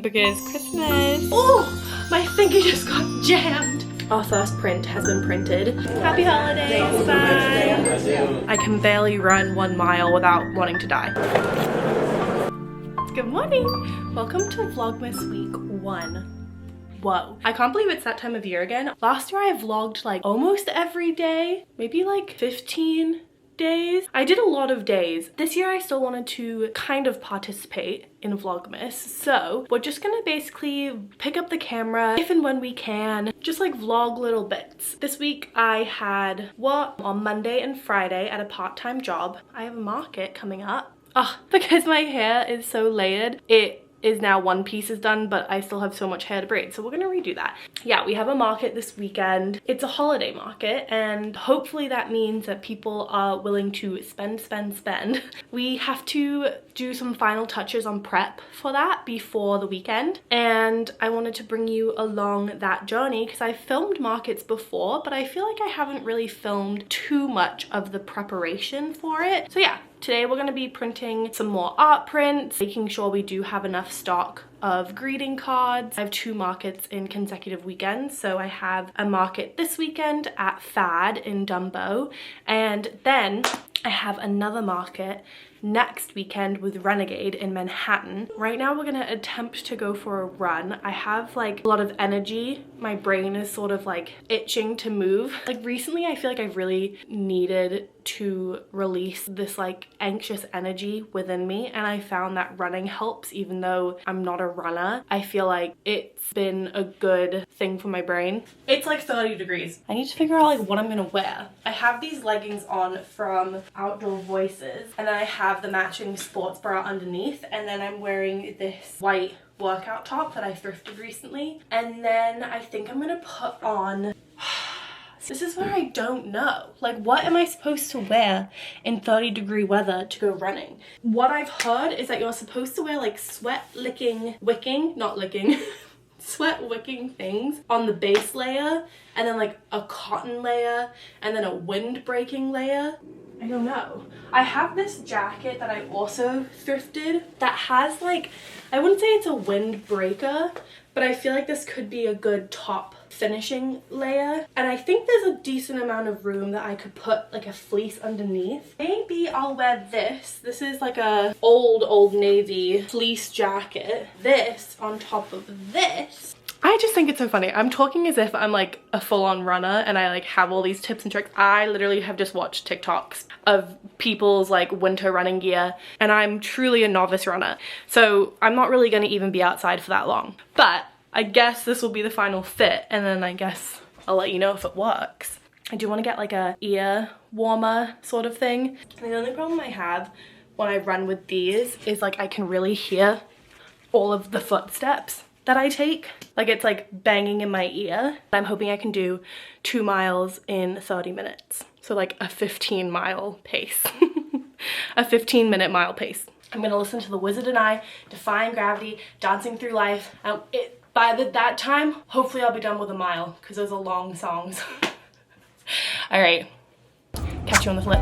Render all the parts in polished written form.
because Christmas. Oh, my finger just got jammed. Our first print has been printed. Happy holidays, bye. I can barely run 1 mile without wanting to die. Good morning. Welcome to Vlogmas week 1. Whoa. I can't believe it's that time of year again. Last year I vlogged like almost every day, maybe like 15 days. I did a lot of days. This year I still wanted to kind of participate in Vlogmas, so we're just gonna basically pick up the camera if and when we can, just like vlog little bits. This week I had work on Monday and Friday at a part-time job. I have a market coming up. Because my hair is so layered, it is now one piece is done, but I still have so much hair to braid, so we're gonna redo that. Yeah, we have a market this weekend. It's a holiday market, and hopefully that means that people are willing to spend. We have to do some final touches on prep for that before the weekend, and I wanted to bring you along that journey because I've filmed markets before, but I feel like I haven't really filmed too much of the preparation for it. So yeah, today we're going to be printing some more art prints, making sure we do have enough stock of greeting cards. I have 2 markets in consecutive weekends, so I have a market this weekend at Fad in Dumbo, and then I have another market next weekend with Renegade in Manhattan. Right now we're gonna attempt to go for a run. I have like a lot of energy. My brain is sort of like itching to move. Like recently I feel like I've really needed to release this like anxious energy within me, and I found that running helps. Even though I'm not a runner, I feel like it's been a good thing for my brain. It's like 30 degrees. I need to figure out like what I'm gonna wear. I have these leggings on from Outdoor Voices, and then I have the matching sports bra underneath, and then I'm wearing this white workout top that I thrifted recently, and then I think I'm gonna put on this is where I don't know. Like, what am I supposed to wear in 30-degree weather to go running? What I've heard is that you're supposed to wear like sweat wicking things on the base layer, and then like a cotton layer, and then a wind breaking layer. I don't know. I have this jacket that I also thrifted that has like, I wouldn't say it's a windbreaker, but I feel like this could be a good top finishing layer. And I think there's a decent amount of room that I could put like a fleece underneath. Maybe I'll wear this. This is like a old navy fleece jacket. This on top of this. I just think it's so funny. I'm talking as if I'm like a full-on runner and I like have all these tips and tricks. I literally have just watched TikToks of people's like winter running gear, and I'm truly a novice runner. So I'm not really gonna even be outside for that long. But I guess this will be the final fit, and then I guess I'll let you know if it works. I do want to get like a ear warmer sort of thing. And the only problem I have when I run with these is like I can really hear all of the footsteps that I take. Like it's like banging in my ear. I'm hoping I can do 2 miles in 30 minutes. So like a 15-mile pace. A 15-minute mile pace. I'm gonna listen to The Wizard and I, Defying Gravity, Dancing Through Life. By that time, hopefully I'll be done with a mile, because those are long songs. All right, catch you on the flip.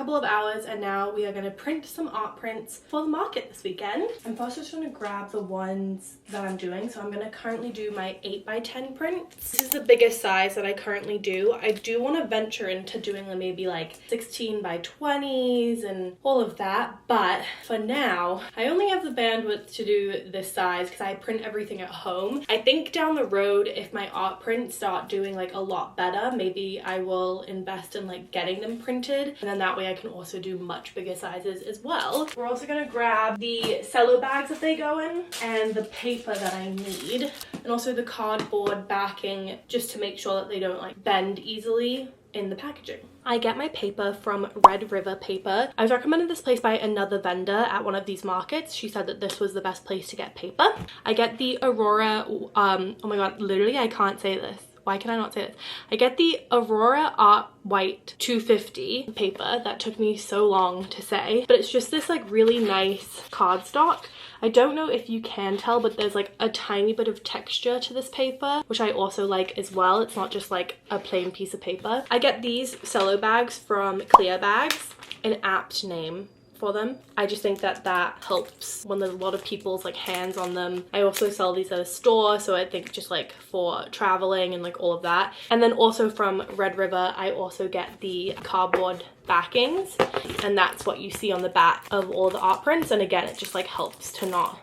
couple of hours and now we are going to print some art prints for the market this weekend. I'm first just going to grab the ones that I'm doing. So I'm going to currently do my 8x10 prints. This is the biggest size that I currently do. I do want to venture into doing maybe like 16x20s and all of that, but for now I only have the bandwidth to do this size because I print everything at home. I think down the road, if my art prints start doing like a lot better, maybe I will invest in like getting them printed, and then that way I can also do much bigger sizes as well. We're also going to grab the cello bags that they go in and the paper that I need, and also the cardboard backing just to make sure that they don't like bend easily in the packaging. I get my paper from Red River Paper. I was recommended this place by another vendor at one of these markets. She said that this was the best place to get paper. I get the Aurora, oh my god, literally I can't say this. Why can I not say this? I get the Aurora Art White 250 paper. That took me so long to say, but it's just this like really nice cardstock. I don't know if you can tell, but there's like a tiny bit of texture to this paper, which I also like as well. It's not just like a plain piece of paper. I get these cello bags from Clear Bags, an apt name for them. I just think that that helps when there's a lot of people's like hands on them. I also sell these at a store, so I think just like for traveling and like all of that. And then also from Red River, I also get the cardboard backings, and that's what you see on the back of all the art prints. And again, it just like helps to not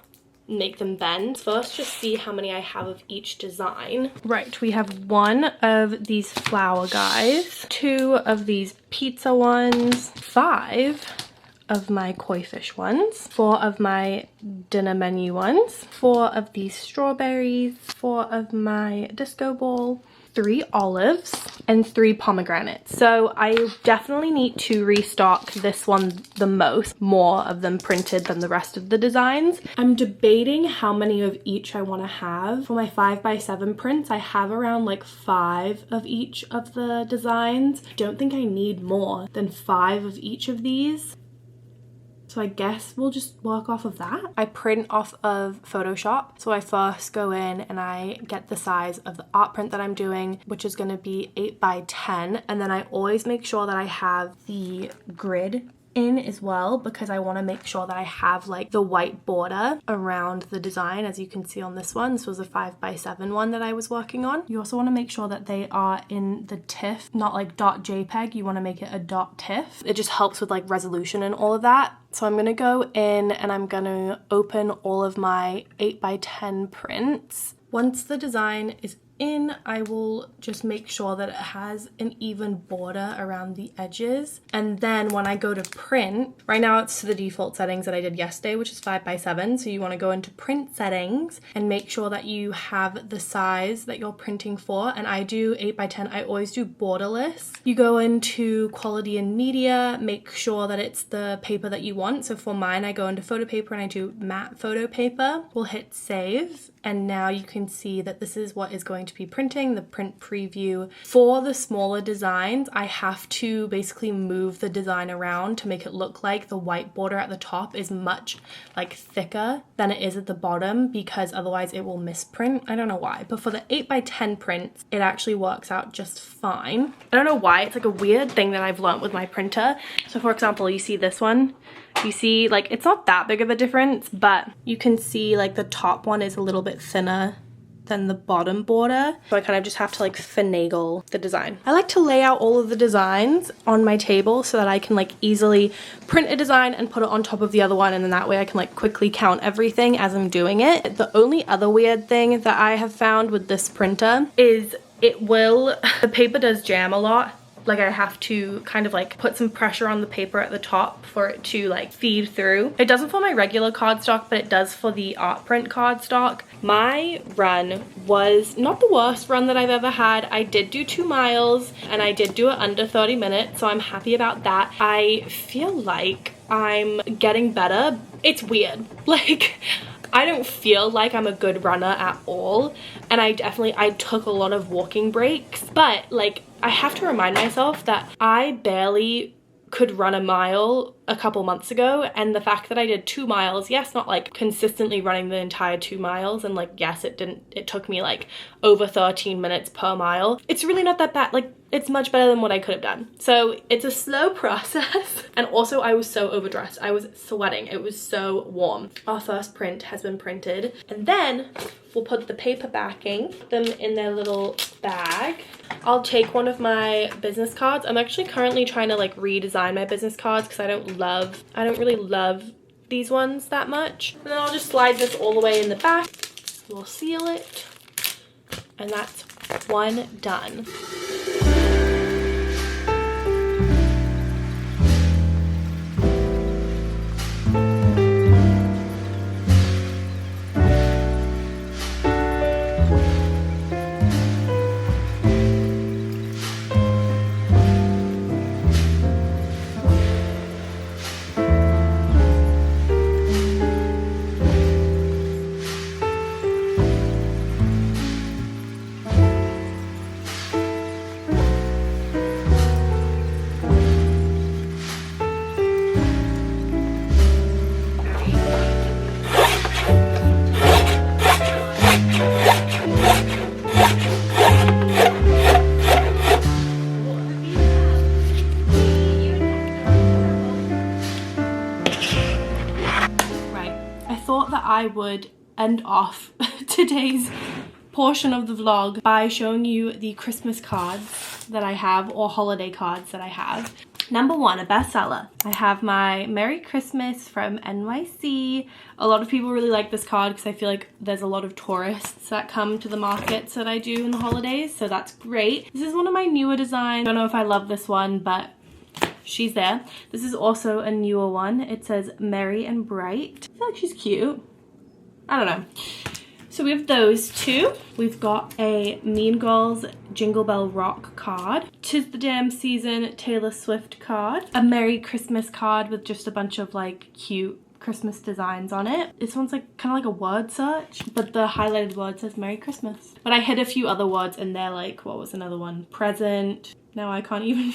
make them bend. First, just see how many I have of each design. Right, we have one of these flower guys, 2 of these pizza ones, 5 of my koi fish ones, 4 of my dinner menu ones, 4 of these strawberries, 4 of my disco ball, 3 olives, and 3 pomegranates. So I definitely need to restock this one the most, more of them printed than the rest of the designs. I'm debating how many of each I want to have. For my 5x7 prints, I have around like 5 of each of the designs. I don't think I need more than 5 of each of these. So I guess we'll just work off of that. I print off of Photoshop. So I first go in and I get the size of the art print that I'm doing, which is going to be 8x10. And then I always make sure that I have the grid in as well, because I want to make sure that I have like the white border around the design. As you can see on this one, this was a 5x7 one that I was working on. You also want to make sure that they are in the TIFF, not like .jpeg. You want to make it a .tiff. It just helps with like resolution and all of that. So I'm going to go in and I'm going to open all of my 8x10 prints. Once the design is in, I will just make sure that it has an even border around the edges. And then when I go to print, right now it's to the default settings that I did yesterday, which is 5x7. So you want to go into print settings and make sure that you have the size that you're printing for. And I do 8x10. I always do borderless. You go into quality and media, make sure that it's the paper that you want. So for mine, I go into photo paper and I do matte photo paper. We'll hit save. And now you can see that this is what is going to be printing, the print preview. For the smaller designs, I have to basically move the design around to make it look like the white border at the top is much like thicker than it is at the bottom, because otherwise it will misprint. I don't know why, but for the 8x10 prints, it actually works out just fine. I don't know why, it's like a weird thing that I've learned with my printer. So for example, you see this one, you see like it's not that big of a difference, but you can see like the top one is a little bit thinner than the bottom border. So I kind of just have to like finagle the design. I like to lay out all of the designs on my table so that I can like easily print a design and put it on top of the other one, and then that way I can like quickly count everything as I'm doing it. The only other weird thing that I have found with this printer is the paper does jam a lot. Like I have to kind of like put some pressure on the paper at the top for it to like feed through. It doesn't for my regular cardstock, but it does for the art print cardstock. My run was not the worst run that I've ever had. I did do 2 miles and I did do it under 30 minutes, so I'm happy about that. I feel like I'm getting better. It's weird. Like, I don't feel like I'm a good runner at all, and I took a lot of walking breaks, but like I have to remind myself that I barely could run a mile a couple months ago, and the fact that I did 2 miles, yes, not like consistently running the entire 2 miles, and like yes, it took me like over 13 minutes per mile. It's really not that bad. Like, it's much better than what I could have done. So it's a slow process. And also I was so overdressed. I was sweating. It was so warm. Our first print has been printed, and then we'll put the paper backing, them in their little bag. I'll take one of my business cards. I'm actually currently trying to like redesign my business cards because I don't really love these ones that much. And then I'll just slide this all the way in the back. We'll seal it. And that's one done. I would end off today's portion of the vlog by showing you the Christmas cards that I have, or holiday cards that I have. Number one, a bestseller. I have my Merry Christmas from NYC. A lot of people really like this card because I feel like there's a lot of tourists that come to the markets that I do in the holidays, so that's great. This is one of my newer designs. I don't know if I love this one, but she's there. This is also a newer one. It says Merry and Bright. I feel like she's cute. I don't know. So we have those two. We've got a Mean Girls Jingle Bell Rock card. 'Tis the Damn Season Taylor Swift card. A Merry Christmas card with just a bunch of like cute Christmas designs on it. This one's like kind of like a word search, but the highlighted word says Merry Christmas. But I hid a few other words in there, like what was another one? Present. Now I can't even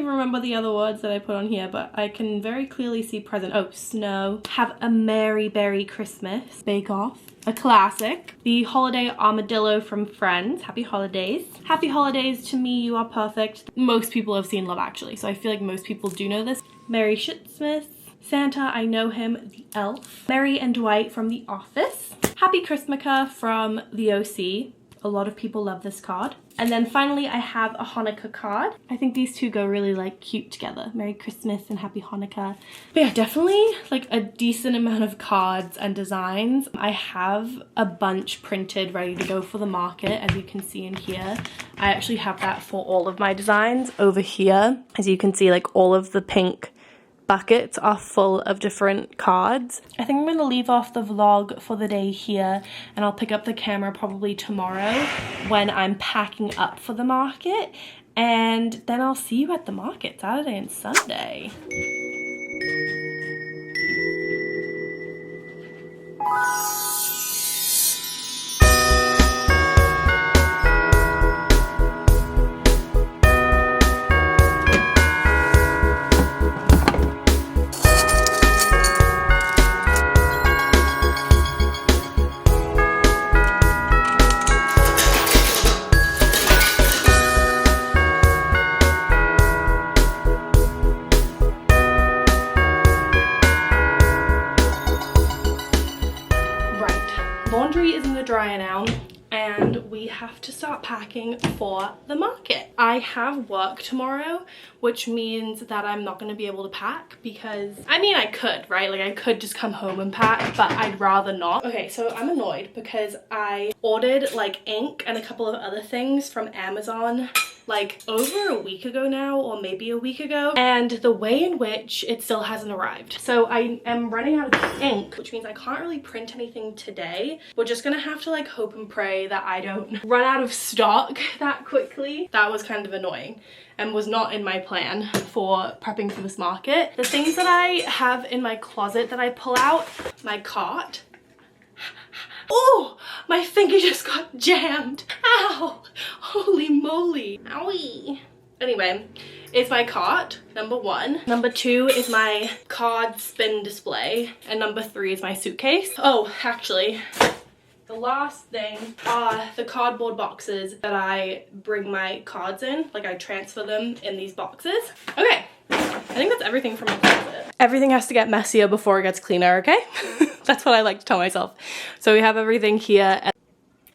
remember the other words that I put on here, but I can very clearly see present. Oh, snow. Have a Merry Berry Christmas. Bake Off. A classic. The Holiday Armadillo from Friends. Happy holidays. Happy holidays to me, you are perfect. Most people have seen Love Actually, so I feel like most people do know this. Merry Shitsmith. Santa, I Know Him, the Elf. Mary and Dwight from The Office. Happy Christmaka from The OC. A lot of people love this card. And then finally I have a Hanukkah card. I think these two go really like cute together. Merry Christmas and Happy Hanukkah. But yeah, definitely like a decent amount of cards and designs. I have a bunch printed ready to go for the market, as you can see in here. I actually have that for all of my designs over here. As you can see, like all of the pink buckets are full of different cards. I think I'm going to leave off the vlog for the day here, and I'll pick up the camera probably tomorrow when I'm packing up for the market, and then I'll see you at the market Saturday and Sunday. Laundry is in the dryer now, and we have to start packing for the market. I have work tomorrow, which means that I'm not going to be able to pack because, I mean, I could, right? Like I could just come home and pack, but I'd rather not. Okay, so I'm annoyed because I ordered like ink and a couple of other things from Amazon like over a week ago now, or maybe a week ago, and the way in which it still hasn't arrived. So I am running out of ink, which means I can't really print anything today. We're just gonna have to like hope and pray that I don't run out of stock that quickly. That was kind of annoying and was not in my plan for prepping for this market. The things that I have in my closet that I pull out, my cart. Oh, my finger just got jammed. Ow, holy moly. Owie. Anyway, is my cart, number 1. Number 2 is my card spin display. And number 3 is my suitcase. Oh, actually, the last thing are the cardboard boxes that I bring my cards in. Like, I transfer them in these boxes. Okay, I think that's everything from my closet. Everything has to get messier before it gets cleaner, okay? That's what I like to tell myself. So we have everything here.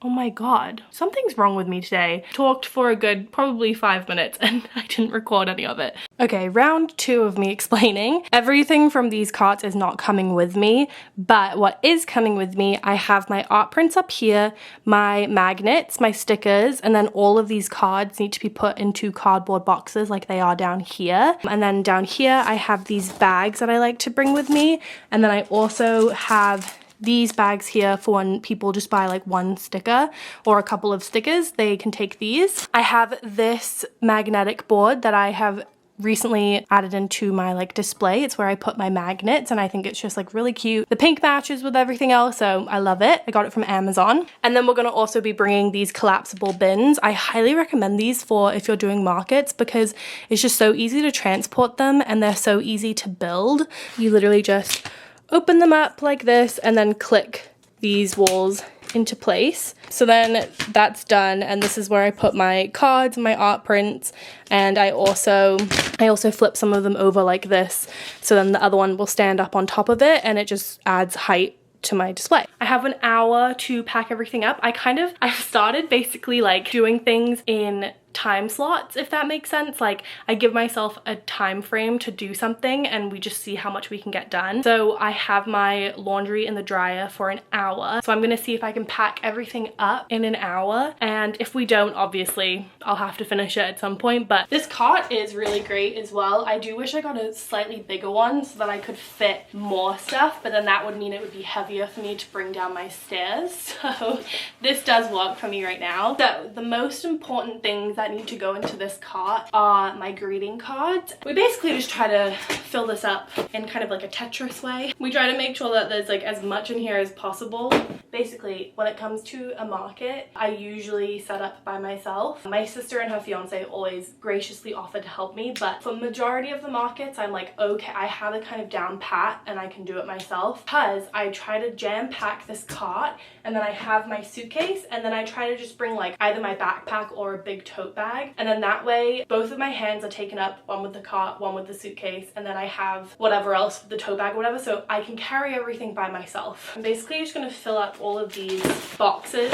Oh my god, something's wrong with me today. Talked for a good probably 5 minutes and I didn't record any of it. Okay, round 2 of me explaining. Everything from these carts is not coming with me, but what is coming with me, I have my art prints up here, my magnets, my stickers, and then all of these cards need to be put into cardboard boxes like they are down here. And then down here, I have these bags that I like to bring with me. And then I also have these bags here for when people just buy like 1 sticker or a couple of stickers, they can take these. I have this magnetic board that I have recently added into my like display. It's where I put my magnets and I think it's just like really cute. The pink matches with everything else, so I love it. I got it from Amazon. And then we're gonna also be bringing these collapsible bins. I highly recommend these for if you're doing markets because it's just so easy to transport them and they're so easy to build. You literally just open them up like this and then click these walls into place. So then that's done, and this is where I put my cards, my art prints, and I also flip some of them over like this, so then the other one will stand up on top of it and it just adds height to my display. I have an hour to pack everything up. I've started basically like doing things in time slots, if that makes sense. Like, I give myself a time frame to do something and we just see how much we can get done. So I have my laundry in the dryer for an hour. So I'm gonna see if I can pack everything up in an hour. And if we don't, obviously I'll have to finish it at some point. But this cart is really great as well. I do wish I got a slightly bigger one so that I could fit more stuff, but then that would mean it would be heavier for me to bring down my stairs. So this does work for me right now. So the most important things that need to go into this cart are my greeting cards. We basically just try to fill this up in kind of like a Tetris way. We try to make sure that there's like as much in here as possible. Basically, when it comes to a market, I usually set up by myself. My sister and her fiance always graciously offer to help me, but for majority of the markets, I'm like, okay, I have it kind of down pat and I can do it myself, because I try to jam pack this cart and then I have my suitcase and then I try to just bring like either my backpack or a big tote bag, and then that way both of my hands are taken up, one with the cart, one with the suitcase, and then I have whatever else, the tote bag or whatever, so I can carry everything by myself. I'm basically just gonna fill up all of these boxes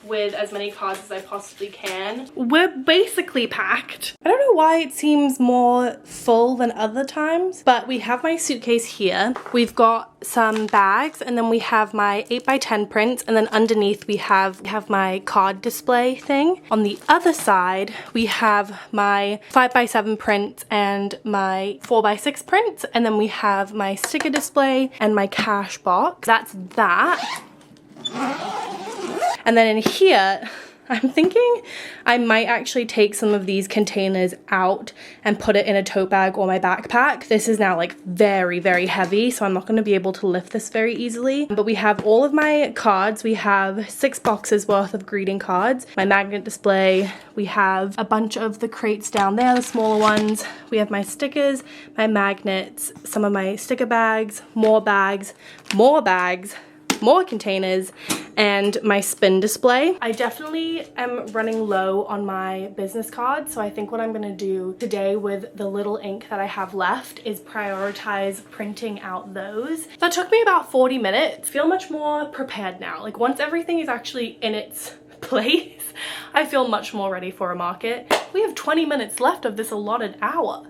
with as many cards as I possibly can. We're basically packed. I don't know why it seems more full than other times, but we have my suitcase here. We've got some bags, and then we have my 8x10 prints, and then underneath we have my card display thing. On the other side, we have my 5x7 prints and my 4x6 prints, and then we have my sticker display and my cash box. That's that. And then in here, I'm thinking I might actually take some of these containers out and put it in a tote bag or my backpack. This is now like very, very heavy, so I'm not going to be able to lift this very easily. But we have all of my cards. We have 6 boxes worth of greeting cards, my magnet display. We have a bunch of the crates down there, the smaller ones. We have my stickers, my magnets, some of my sticker bags, more containers, and my spin display. I definitely am running low on my business cards, so I think what I'm gonna do today with the little ink that I have left is prioritize printing out those. That took me about 40 minutes. I feel much more prepared now. Like, once everything is actually in its place, I feel much more ready for a market. We have 20 minutes left of this allotted hour.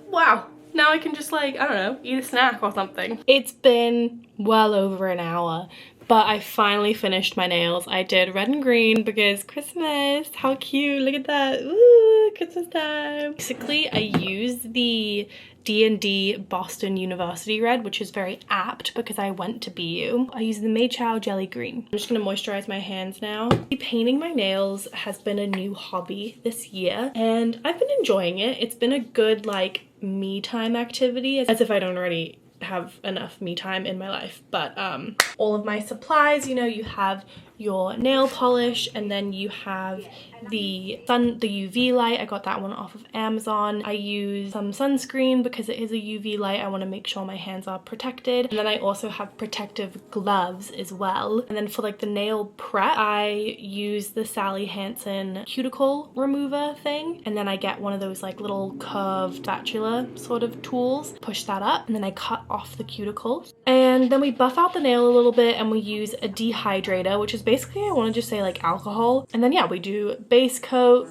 Wow. Now I can just, like, I don't know, eat a snack or something. It's been well over an hour, but I finally finished my nails. I did red and green because Christmas. How cute, look at that. Ooh, Christmas time. Basically, I used the D&D Boston University red, which is very apt because I went to BU. I used the Mei Chow jelly green. I'm just gonna moisturize my hands now. Painting my nails has been a new hobby this year, and I've been enjoying it. It's been a good, like, me time activity, as if I don't already have enough me time in my life. But all of my supplies, you know, you have your nail polish, and then you have the UV light. I got that one off of Amazon. I use some sunscreen because it is a UV light. I want to make sure my hands are protected. And then I also have protective gloves as well. And then for like the nail prep, I use the Sally Hansen cuticle remover thing. And then I get one of those like little curved spatula sort of tools, push that up, and then I cut off the cuticles. And then we buff out the nail a little bit, and we use a dehydrator, which is basically, I want to just say like alcohol. And then yeah, we do base coat,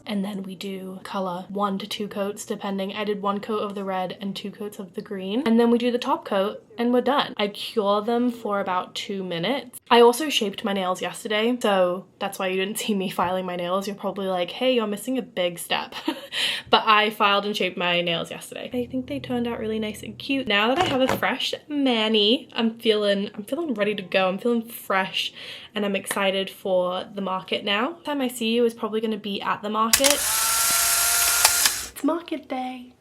and then we do color 1 to 2 coats depending. I did 1 coat of the red and 2 coats of the green, and then we do the top coat and we're done. I cure them for about 2 minutes. I also shaped my nails yesterday, so that's why you didn't see me filing my nails. You're probably like, hey, you're missing a big step. But I filed and shaped my nails yesterday. I think they turned out really nice and cute. Now that I have a fresh mani, I'm feeling ready to go. I'm feeling fresh, and I'm excited for the market now. Next time I see you is probably gonna be at the market. It's market day.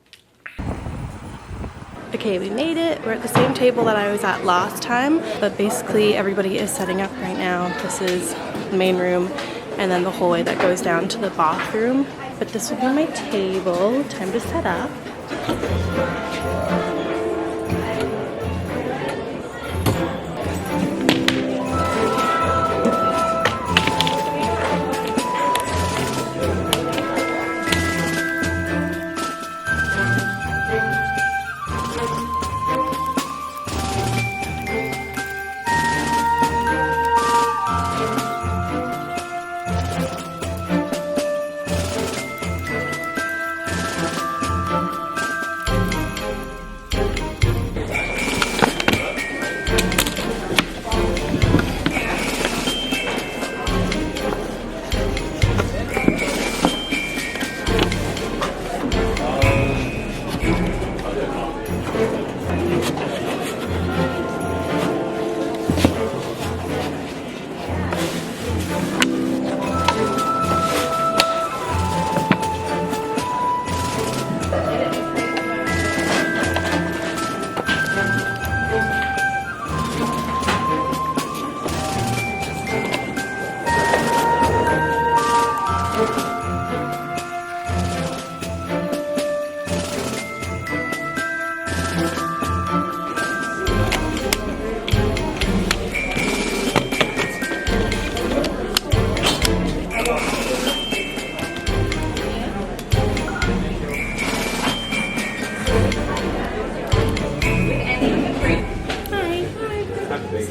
Okay, we made it. We're at the same table that I was at last time, but basically everybody is setting up right now. This is the main room, and then the hallway that goes down to the bathroom. But this will be my table. Time to set up.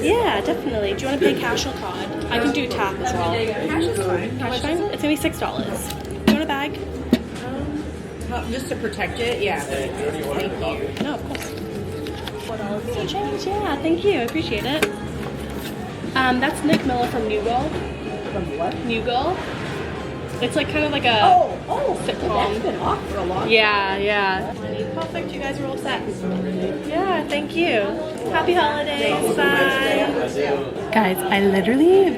Yeah, definitely. Do you want to pay cash or card? I can do tap as well. Cash is fine. Cash is fine? It's going to be $6. Do you want a bag? Just to protect it, yeah. Thank you. No, of course. $4 for change, yeah. Thank you. I appreciate it. That's Nick Miller from New Girl. From what? New Girl. It's like kind of like a sitcom. That's been off for a long time. Yeah. Perfect, you guys are all set. Yeah, thank you. Happy holidays, bye. Guys, I literally,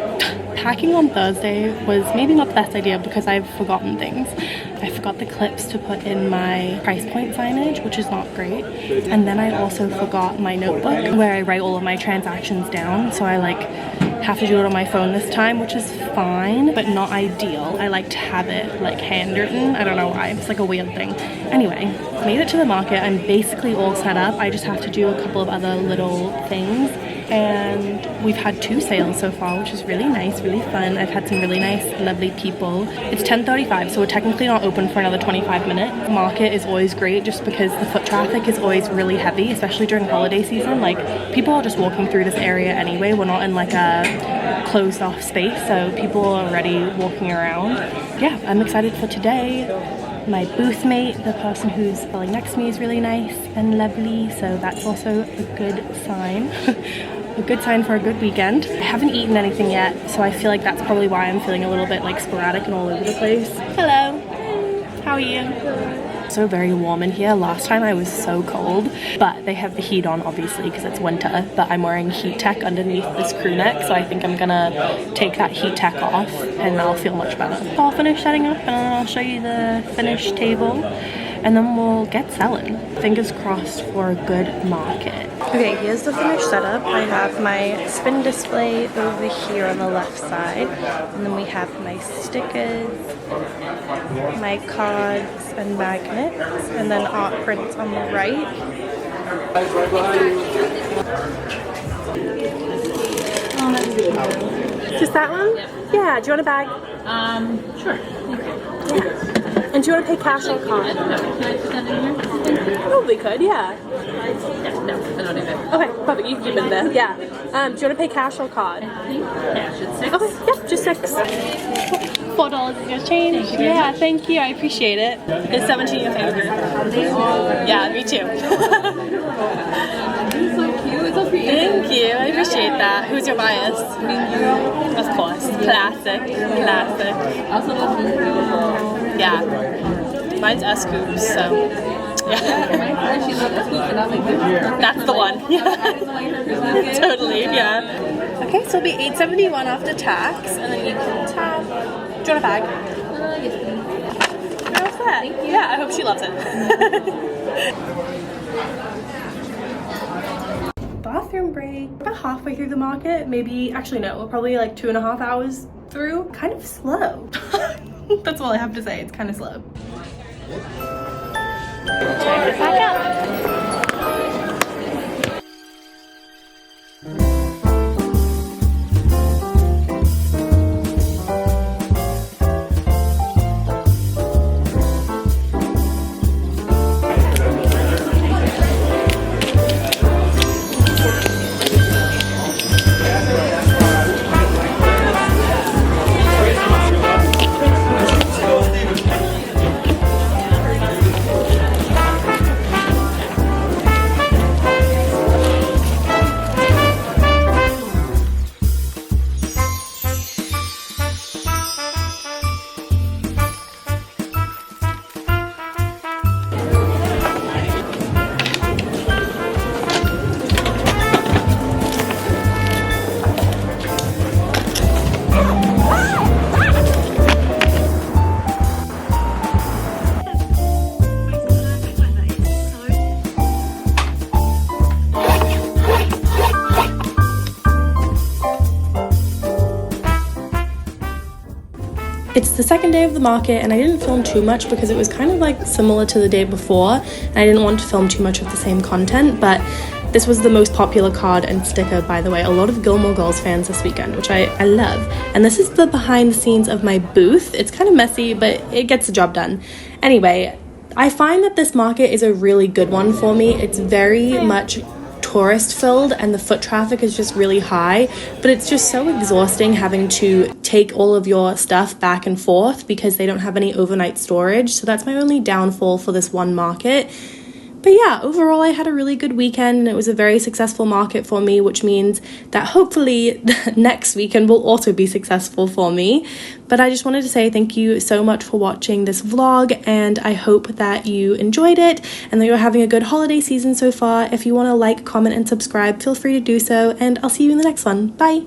packing on Thursday was maybe not the best idea because I've forgotten things. I forgot the clips to put in my price point signage, which is not great. And then I also forgot my notebook where I write all of my transactions down. So I have to do it on my phone this time, which is fine, but not ideal. I like to have it like handwritten. I don't know why, it's like a weird thing. Anyway, made it to the market. I'm basically all set up. I just have to do a couple of other little things. And we've had 2 sales so far, which is really nice, really fun. I've had some really nice, lovely people. It's 10:35, so we're technically not open for another 25 minutes. The market is always great just because the foot traffic is always really heavy, especially during holiday season. Like, people are just walking through this area anyway. We're not in like a closed off space, so people are already walking around. Yeah, I'm excited for today. My booth mate, the person who's selling next to me, is really nice and lovely, so that's also a good sign. A good sign for a good weekend. I haven't eaten anything yet, so I feel like that's probably why I'm feeling a little bit like sporadic and all over the place. Hello. How are you? So very warm in here. Last time I was so cold, but they have the heat on obviously because it's winter, but I'm wearing heat tech underneath this crew neck, so I think I'm gonna take that heat tech off and I'll feel much better. So I'll finish setting up and I'll show you the finished table and then we'll get selling. Fingers crossed for a good market. Okay, here's the finished setup. I have my spin display over here on the left side, and then we have my stickers, my cards and magnets, and then art prints on the right. Just that one? Yeah, do you want a bag? Sure. Yeah. And do you want to pay cash or card? Can I put that in here? Probably could, yeah. No, I don't need that. Okay, perfect. You can keep it there. Yeah. Do you want to pay cash or card? Cash at 6. Okay, yeah, just $6. $4 is your change. Yeah, thank you. I appreciate it. Is 17 your favorite? Yeah, me too. It's so cute. It's so pretty. Thank you. I appreciate that. Who's your bias? Of course. Classic. Classic. I also love Blue. Yeah. Mine's S Scoops, so. Yeah. She loves this book and I'm like, this is perfect. That's the one. Yeah. Yeah. Totally, yeah. Okay, so it'll be $8.71 after tax, and then you can tap. Do you want a bag? Yes, please. How's that? Yeah, I hope she loves it. Bathroom break. About halfway through the market, maybe, actually no, we're probably like 2.5 hours through. Kind of slow. That's all I have to say, it's kind of slow. Check it back out. It's the second day of the market and I didn't film too much because it was kind of like similar to the day before and I didn't want to film too much of the same content, but this was the most popular card and sticker, by the way. A lot of Gilmore Girls fans this weekend, which I love. And this is the behind the scenes of my booth. It's kind of messy, but it gets the job done. Anyway, I find that this market is a really good one for me. It's very much tourist filled and the foot traffic is just really high, but it's just so exhausting having to take all of your stuff back and forth because they don't have any overnight storage. So that's my only downfall for this one market. But yeah, overall I had a really good weekend. It was a very successful market for me, which means that hopefully next weekend will also be successful for me. But I just wanted to say thank you so much for watching this vlog, and I hope that you enjoyed it and that you're having a good holiday season so far. If you want to like, comment, and subscribe, feel free to do so, and I'll see you in the next one. Bye!